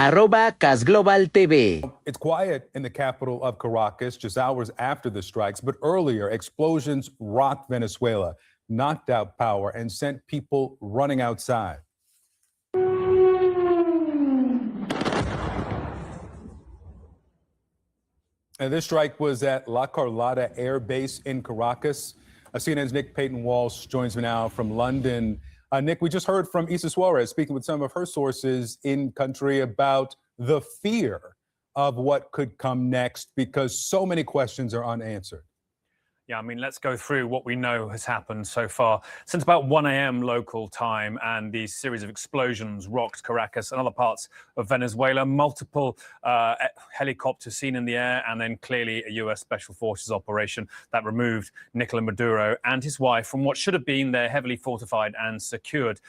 @CasGlobalTV. It's quiet in the capital of Caracas just hours after the strikes, but earlier explosions rocked Venezuela, knocked out power, and sent people running outside. And this strike was at La Carlota Air Base in Caracas. CNN's Nick Payton-Walsh joins me now from London. Nick, we just heard from Issa Suarez speaking with some of her sources in country about the fear of what could come next because so many questions are unanswered. Yeah, I mean, let's go through what we know has happened so far. Since about 1 a.m. local time, and the series of explosions rocked Caracas and other parts of Venezuela. Multiple helicopters seen in the air, and then clearly a U.S. Special Forces operation that removed Nicolás Maduro and his wife from what should have been their heavily fortified and secured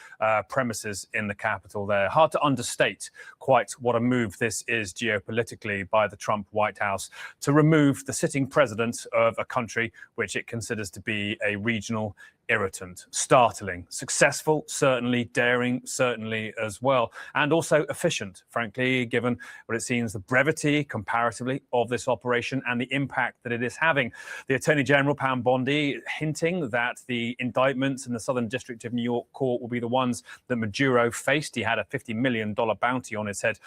premises in the capital there. Hard to understate quite what a move this is geopolitically by the Trump White House to remove the sitting president of a country which it considers to be a regional irritant. Startling, successful, certainly, daring, certainly as well, and also efficient, frankly, given what it seems the brevity, comparatively, of this operation and the impact that it is having. The Attorney General, Pam Bondi, hinting that the indictments in the Southern District of New York court will be the ones that Maduro faced. He had a $50 million bounty on his head,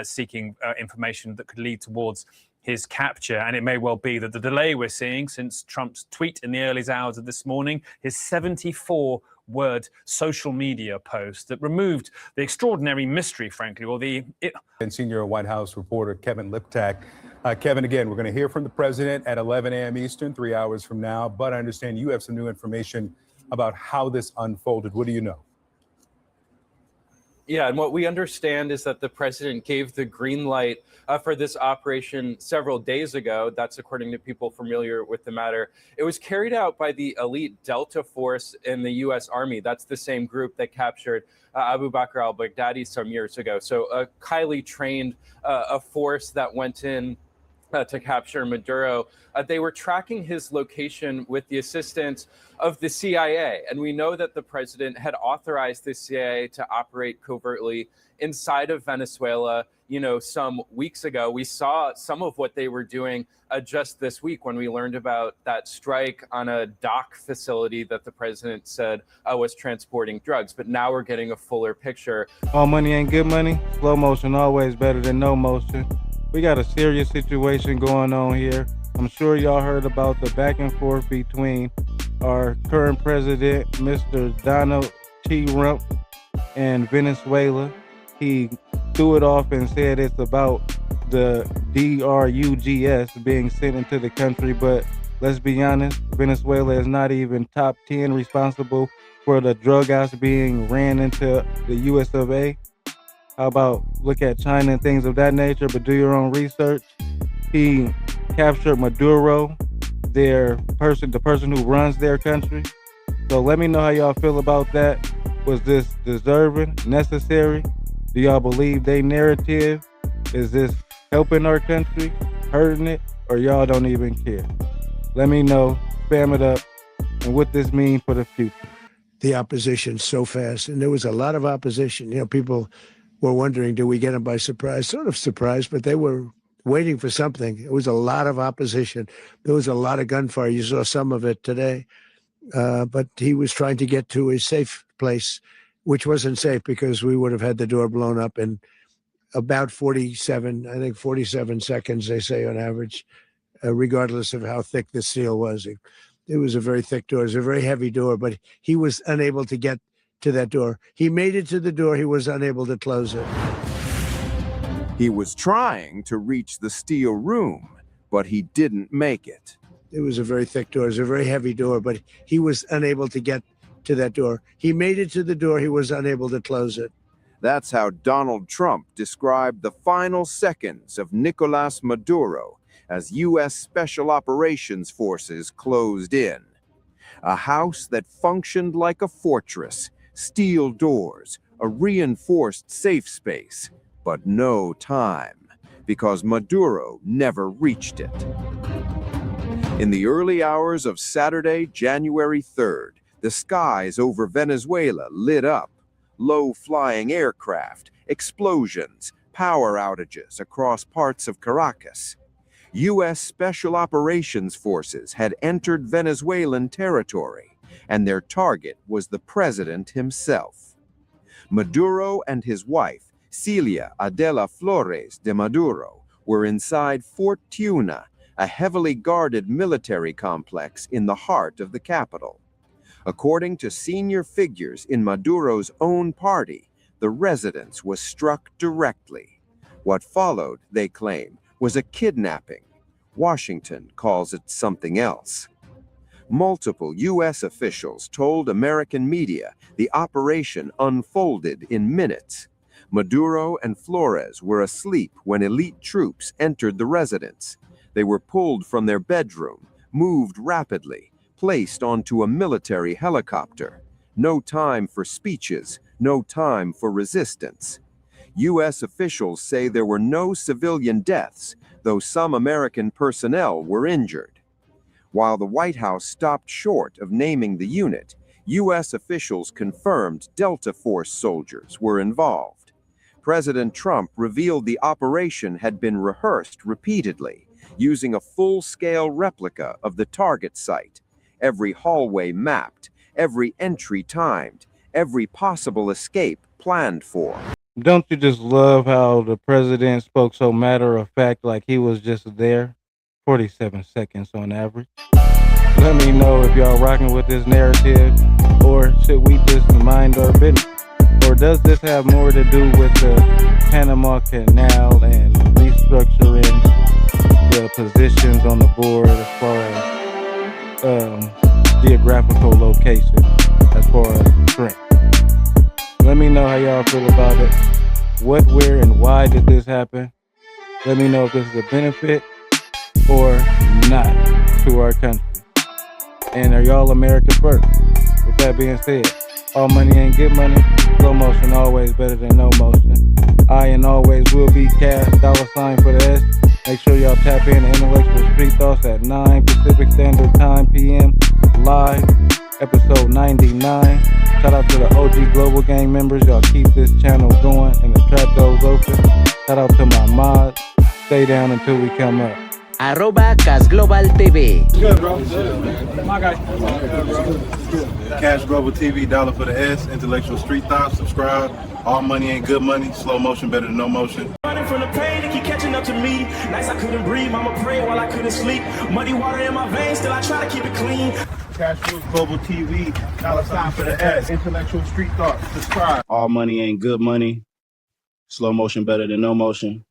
seeking information that could lead towards his capture. And it may well be that the delay we're seeing since Trump's tweet in the early hours of this morning, his 74-word social media post that removed the extraordinary mystery, frankly, or the... And senior White House reporter Kevin Liptak. Kevin, again, we're going to hear from the president at 11 a.m. Eastern, 3 hours from now. But I understand you have some new information about how this unfolded. What do you know? Yeah, and what we understand is that the president gave the green light for this operation several days ago. That's according to people familiar with the matter. It was carried out by the elite Delta Force in the U.S. Army. That's the same group that captured Abu Bakr al-Baghdadi some years ago. So a highly trained a force that went in to capture Maduro. They were tracking his location with the assistance of the CIA. And we know that the president had authorized the CIA to operate covertly inside of Venezuela, some weeks ago. We saw some of what they were doing just this week when we learned about that strike on a dock facility that the president said was transporting drugs. But now we're getting a fuller picture. All money ain't good money. Slow motion always better than no motion. We got a serious situation going on here. I'm sure y'all heard about the back and forth between our current president, Mr. Donald Trump, and Venezuela. He threw it off and said it's about the drugs being sent into the country, but let's be honest, Venezuela is not even top 10 responsible for the drug house being ran into the US of A. How about look at China and things of that nature, but do your own research. He captured Maduro, the person who runs their country. So let me know how y'all feel about that. Was this deserving, necessary? Do y'all believe they narrative? Is this helping our country, hurting it, or y'all don't even care? Let me know, spam it up, and what this means for the future. The opposition so fast, and there was a lot of opposition. People were wondering, do we get them by surprise? Sort of surprised, but they were waiting for something. It was a lot of opposition. There was a lot of gunfire. You saw some of it today. But he was trying to get to a safe place, which wasn't safe because we would have had the door blown up in about 47 seconds, they say on average, regardless of how thick the steel was. It was a very thick door. It was a very heavy door, but he was unable to get to that door. He made it to the door. He was unable to close it. He was trying to reach the steel room, but he didn't make it. It was a very thick door. It was a very heavy door, but he was unable to get to that door. He made it to the door. He was unable to close it. That's how Donald Trump described the final seconds of Nicolás Maduro as U.S. Special Operations Forces closed in. A house that functioned like a fortress, steel doors, a reinforced safe space, but no time, because Maduro never reached it. In the early hours of Saturday, January 3rd, the skies over Venezuela lit up. Low-flying aircraft, explosions, power outages across parts of Caracas. U.S. Special Operations Forces had entered Venezuelan territory, and their target was the president himself. Maduro and his wife, Celia Adela Flores de Maduro, were inside Fort Tuna, a heavily guarded military complex in the heart of the capital. According to senior figures in Maduro's own party, the residence was struck directly. What followed, they claim, was a kidnapping. Washington calls it something else. Multiple U.S. officials told American media the operation unfolded in minutes. Maduro and Flores were asleep when elite troops entered the residence. They were pulled from their bedroom, moved rapidly, placed onto a military helicopter. No time for speeches, no time for resistance. U.S. officials say there were no civilian deaths, though some American personnel were injured. While the White House stopped short of naming the unit, U.S. officials confirmed Delta Force soldiers were involved. President Trump revealed the operation had been rehearsed repeatedly, using a full-scale replica of the target site, every hallway mapped, every entry timed, every possible escape planned for. Don't you just love how the president spoke so matter of fact, like he was just there? 47 seconds on average. Let me know if y'all rocking with this narrative, or should we just mind our business? Or does this have more to do with the Panama Canal and restructuring the positions on the board as far as geographical location, as far as strength? Let me know how y'all feel about it. What, where, and why did this happen? Let me know if this is a benefit or not to our country. And are y'all America first? With that being said, all money ain't good money. Slow motion always better than no motion. I and always will be cash, $ for the S. Make sure y'all tap in to Intellectual Street Thoughts at 9 Pacific Standard Time PM live, episode 99. Shout out to the OG Global Gang members. Y'all keep this channel going and the trap doors open. Shout out to my mods. Stay down until we come up. @CashGlobalTV. Good, bro. My guy. Cash Global TV, $ for the S. Intellectual Street Thoughts. Subscribe. All money ain't good money. Slow motion better than no motion. Running from the pain, they keep catching up to me. Nights I couldn't breathe, mama prayed while I couldn't sleep. Muddy water in my veins, still I try to keep it clean. Cash Global TV, $ for the S. Intellectual Street Thoughts. Subscribe. All money ain't good money. Slow motion better than no motion.